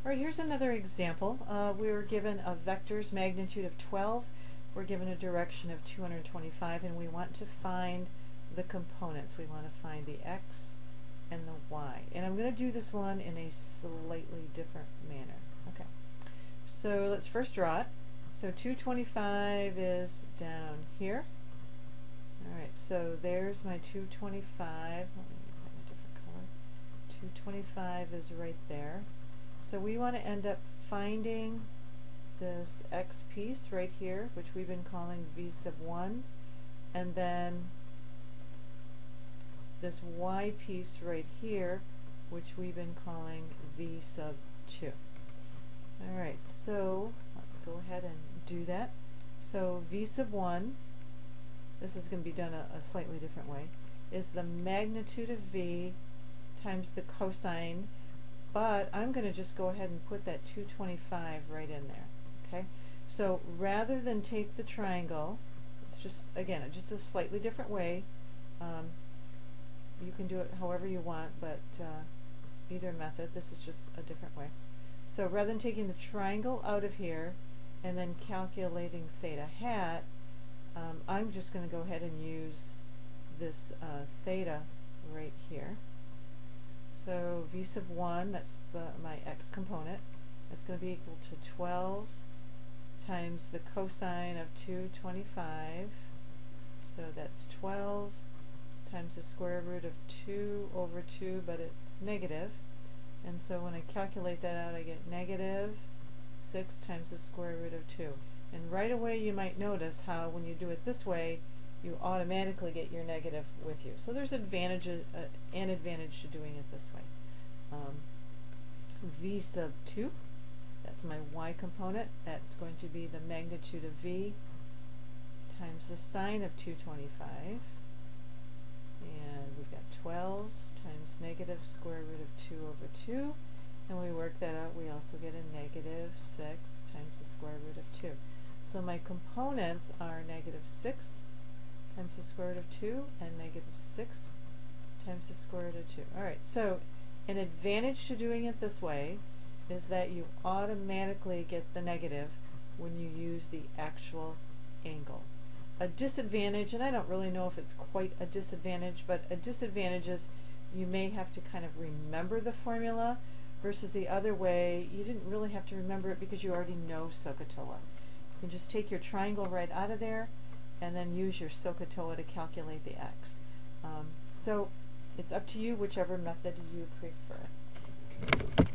Alright, here's another example. We were given a vector's magnitude of 12. We're given a direction of 225, and we want to find the components. We want to find the x and the y. And I'm going to do this one in a slightly different manner. Okay. So let's first draw it. So 225 is down here. Alright, so there's my 225. Let me have a different color. 225 is right there. So we want to end up finding this x piece right here, which we've been calling v sub 1, and then this y piece right here, which we've been calling v sub 2. Alright, so let's go ahead and do that. So v sub 1, this is going to be done a slightly different way, is the magnitude of v times the cosine, but I'm going to just go ahead and put that 225 right in there. Okay, so rather than take the triangle, it's just, again, just a slightly different way. You can do it however you want, but either method, this is just a different way. So rather than taking the triangle out of here and then calculating theta hat, I'm just going to go ahead and use this theta right here. So v sub 1, that's my x component, that's going to be equal to 12 times the cosine of 225. So that's 12 times the square root of 2 over 2, but it's negative. And so when I calculate that out, I get negative 6 times the square root of 2. And right away you might notice how when you do it this way, you automatically get your negative with you. So there's an advantage to doing it this way. V sub 2, that's my y component. That's going to be the magnitude of v times the sine of 225. And we've got 12 times negative square root of 2 over 2. And we work that out, we also get a negative 6 times the square root of 2. So my components are negative 6 times the square root of 2 and negative 6 times the square root of 2. Alright, so an advantage to doing it this way is that you automatically get the negative when you use the actual angle. A disadvantage, and I don't really know if it's quite a disadvantage, but a disadvantage is you may have to kind of remember the formula, versus the other way, you didn't really have to remember it because you already know SOHCAHTOA. You can just take your triangle right out of there and then use your SOHCAHTOA to calculate the x. So it's up to you whichever method you prefer.